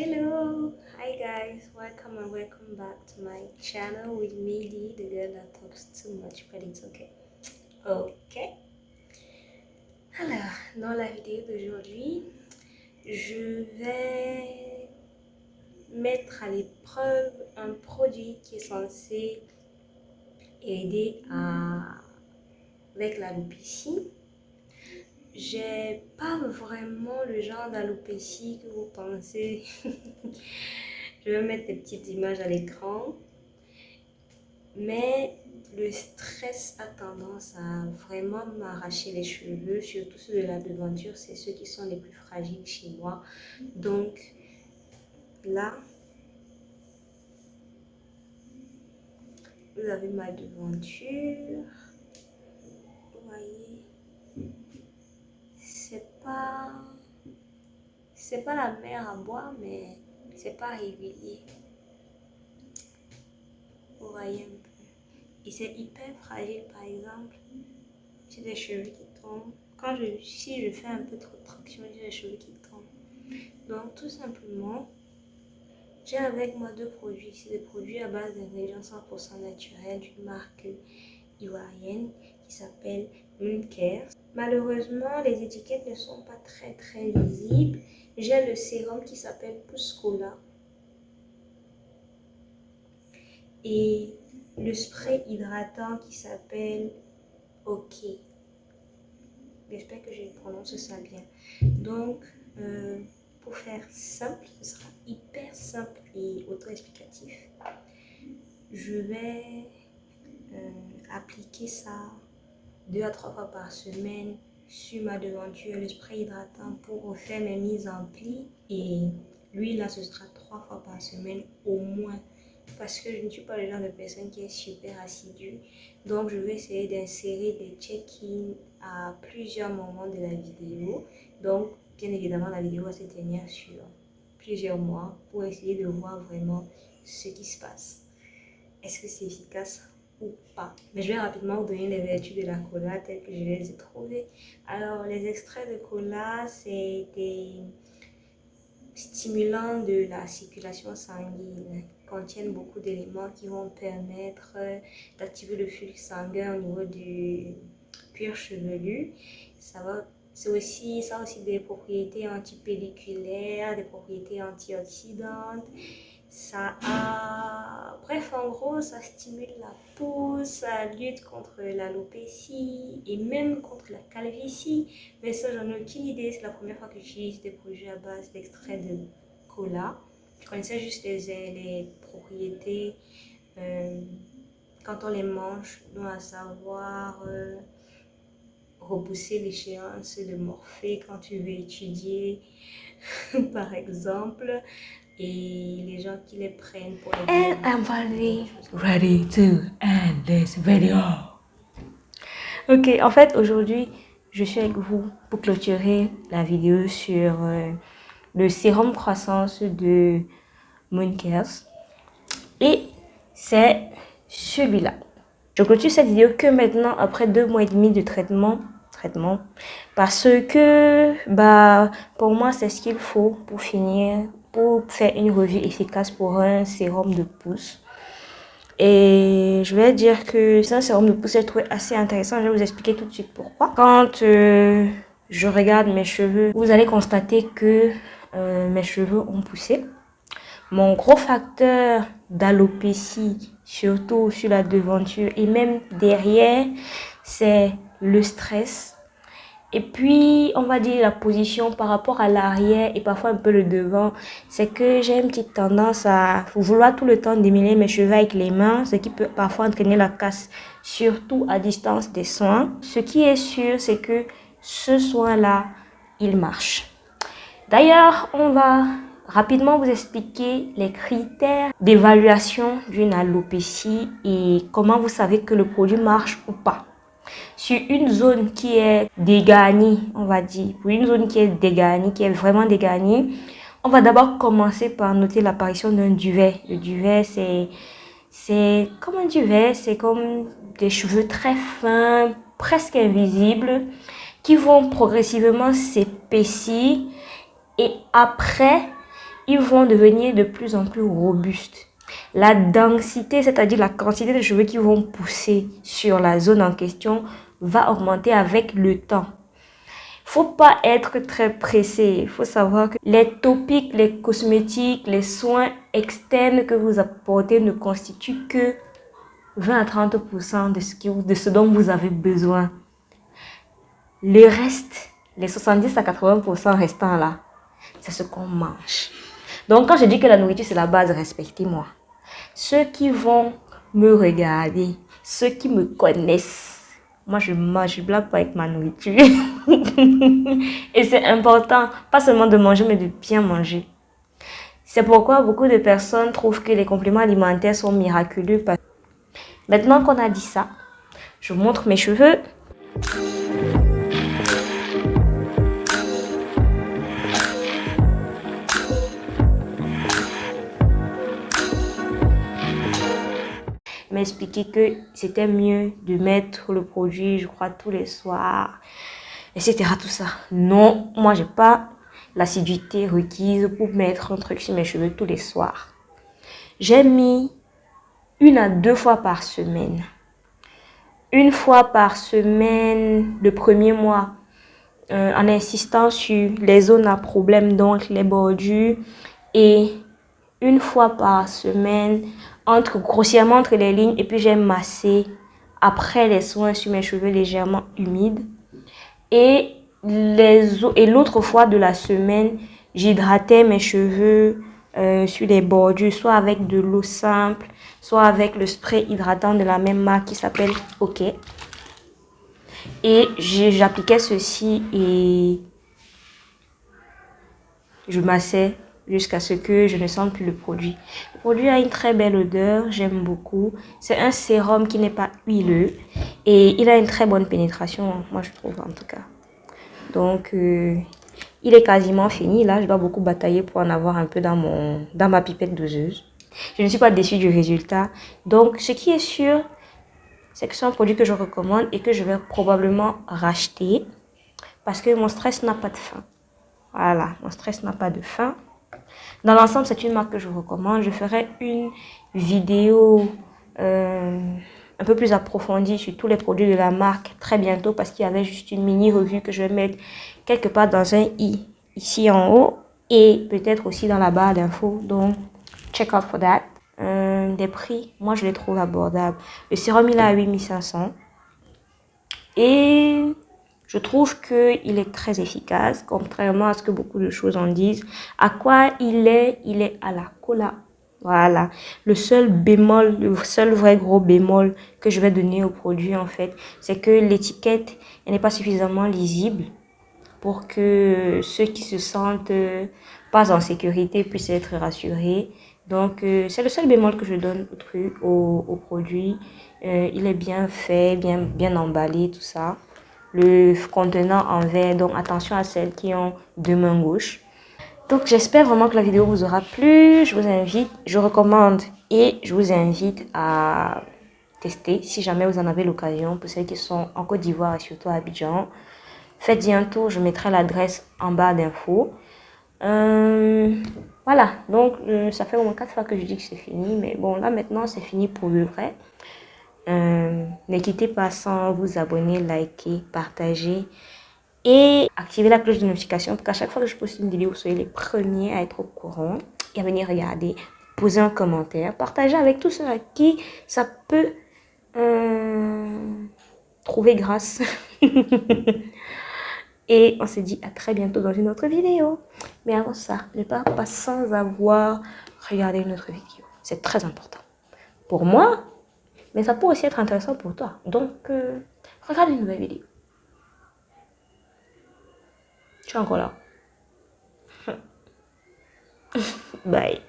Hello, hi guys, welcome and welcome back to my channel with Midi, the girl that talks too much, but it's okay. Ok. Alors, dans la vidéo d'aujourd'hui, je vais mettre à l'épreuve un produit qui est censé aider avec l'alopécie. J'ai pas vraiment le genre d'alopécie que vous pensez. Je vais mettre des petites images à l'écran. Mais le stress a tendance à vraiment m'arracher les cheveux, surtout ceux de la devanture, c'est ceux qui sont les plus fragiles chez moi. Donc là, vous avez ma devanture. Vous voyez, c'est pas la mer à boire, mais c'est pas régulier. Vous voyez un peu. Et c'est hyper fragile, par exemple. J'ai des cheveux qui tombent. Si je fais un peu trop de traction, j'ai des cheveux qui tombent. Donc tout simplement, j'ai avec moi deux produits. C'est des produits à base d'ingrédients 100% naturels d'une marque ivoirienne qui s'appelle Mooncare. Malheureusement, les étiquettes ne sont pas très visibles. J'ai le sérum qui s'appelle Puscola et le spray hydratant qui s'appelle OK. J'espère que je prononce ça bien. Donc, pour faire simple, ce sera hyper simple et auto-explicatif. Je vais appliquer ça 2 à 3 fois par semaine sur ma devanture, le spray hydratant pour refaire mes mises en plis. Et l'huile là, ce sera 3 fois par semaine au moins. Parce que je ne suis pas le genre de personne qui est super assidue. Donc, je vais essayer d'insérer des check-in à plusieurs moments de la vidéo. Donc, bien évidemment, la vidéo va se tenir sur plusieurs mois pour essayer de voir vraiment ce qui se passe. Est-ce que c'est efficace ou pas? Mais je vais rapidement vous donner les vertus de la cola telles que je les ai trouvées. Alors, les extraits de cola, c'est des stimulants de la circulation sanguine, contiennent beaucoup d'éléments qui vont permettre d'activer le flux sanguin au niveau du cuir chevelu. Ça a aussi des propriétés antipelliculaires, des propriétés antioxydantes. Bref, en gros, ça stimule la peau, ça lutte contre l'alopécie et même contre la calvitie. Mais ça, j'en ai aucune idée. C'est la première fois que j'utilise des produits à base d'extrait de cola. Je connaissais juste les propriétés quand on les mange, donc à savoir repousser l'échéance de Morphée quand tu veux étudier, par exemple. Et les gens qui les prennent pour les... And I'm finally ready to end this video. Ok, en fait, aujourd'hui, je suis avec vous pour clôturer la vidéo sur le sérum croissance de Mooncare. Et c'est celui-là. Je clôture cette vidéo que maintenant, après 2 mois et demi de traitement, parce que pour moi, c'est ce qu'il faut pour finir, pour faire une revue efficace pour un sérum de pousse. Et je vais dire que c'est un sérum de pousse que j'ai trouvé assez intéressant. Je vais vous expliquer tout de suite pourquoi. Quand je regarde mes cheveux, vous allez constater que mes cheveux ont poussé. Mon gros facteur d'alopécie, surtout sur la devanture et même derrière, c'est le stress. Et puis, on va dire la position par rapport à l'arrière et parfois un peu le devant. C'est que j'ai une petite tendance à vouloir tout le temps démêler mes cheveux avec les mains, ce qui peut parfois entraîner la casse, surtout à distance des soins. Ce qui est sûr, c'est que ce soin-là, il marche. D'ailleurs, on va rapidement vous expliquer les critères d'évaluation d'une alopécie et comment vous savez que le produit marche ou pas. Sur une zone qui est dégarnie, on va dire, pour une zone qui est dégarnie, qui est vraiment dégarnie, on va d'abord commencer par noter l'apparition d'un duvet. Le duvet, c'est comme un duvet, c'est comme des cheveux très fins, presque invisibles, qui vont progressivement s'épaissir. Et après, ils vont devenir de plus en plus robustes. La densité, c'est-à-dire la quantité de cheveux qui vont pousser sur la zone en question, va augmenter avec le temps. Faut pas être très pressé. Il faut savoir que les topiques, les cosmétiques, les soins externes que vous apportez ne constituent que 20 à 30% de ce dont vous avez besoin. Le reste, les 70 à 80% restants là, c'est ce qu'on mange. Donc quand je dis que la nourriture c'est la base, respectez-moi. Ceux qui vont me regarder, ceux qui me connaissent, moi je mange, je blague pas avec ma nourriture. Et c'est important, pas seulement de manger, mais de bien manger. C'est pourquoi beaucoup de personnes trouvent que les compléments alimentaires sont miraculeux. Maintenant qu'on a dit ça, je vous montre mes cheveux. M'expliquer que c'était mieux de mettre le produit, je crois, tous les soirs, etc. Tout ça. Non, moi, j'ai pas l'assiduité requise pour mettre un truc sur mes cheveux tous les soirs. J'ai mis 1 à 2 fois par semaine. 1 fois par semaine le premier mois, en insistant sur les zones à problème, donc les bordures, et 1 fois par semaine, grossièrement entre les lignes, et puis j'ai massé après les soins sur mes cheveux légèrement humides. Et l'autre fois de la semaine, j'hydratais mes cheveux sur les bordures, soit avec de l'eau simple, soit avec le spray hydratant de la même marque qui s'appelle OK. Et j'appliquais ceci et je massais jusqu'à ce que je ne sente plus le produit. Le produit a une très belle odeur, j'aime beaucoup. C'est un sérum qui n'est pas huileux et il a une très bonne pénétration, moi je trouve en tout cas. Donc, il est quasiment fini. Là, je dois beaucoup batailler pour en avoir un peu dans ma pipette doseuse. Je ne suis pas déçue du résultat. Donc, ce qui est sûr, c'est que c'est un produit que je recommande et que je vais probablement racheter parce que mon stress n'a pas de fin. Voilà, mon stress n'a pas de fin. Dans l'ensemble, c'est une marque que je recommande. Je ferai une vidéo un peu plus approfondie sur tous les produits de la marque très bientôt parce qu'il y avait juste une mini revue que je vais mettre quelque part dans un i ici en haut et peut-être aussi dans la barre d'infos. Donc, check out for that. Des prix, moi je les trouve abordables. Le sérum, il est à 8500 et je trouve qu'il est très efficace, contrairement à ce que beaucoup de choses en disent. À quoi il est à la cola. Voilà. Le seul bémol, le seul vrai gros bémol que je vais donner au produit, en fait, c'est que l'étiquette n'est pas suffisamment lisible pour que ceux qui se sentent pas en sécurité puissent être rassurés. Donc, c'est le seul bémol que je donne au produit. Il est bien fait, bien emballé, tout ça. Le contenant en verre, donc attention à celles qui ont 2 mains gauches. Donc j'espère vraiment que la vidéo vous aura plu. Je recommande et je vous invite à tester si jamais vous en avez l'occasion. Pour celles qui sont en Côte d'Ivoire et surtout à Abidjan, faites-y un tour, je mettrai l'adresse en barre d'infos. Voilà, donc ça fait au moins 4 fois que je dis que c'est fini, mais bon là maintenant c'est fini pour le vrai. Ne quittez pas sans vous abonner, liker, partager et activer la cloche de notification pour qu'à chaque fois que je poste une vidéo, vous soyez les premiers à être au courant et à venir regarder, poser un commentaire, partager avec tous ceux à qui ça peut trouver grâce. Et on se dit à très bientôt dans une autre vidéo. Mais avant ça, ne pars pas sans avoir regardé une autre vidéo. C'est très important. Pour moi, mais ça peut aussi être intéressant pour toi. Donc, regarde une nouvelle vidéo. Tu es encore là. Bye.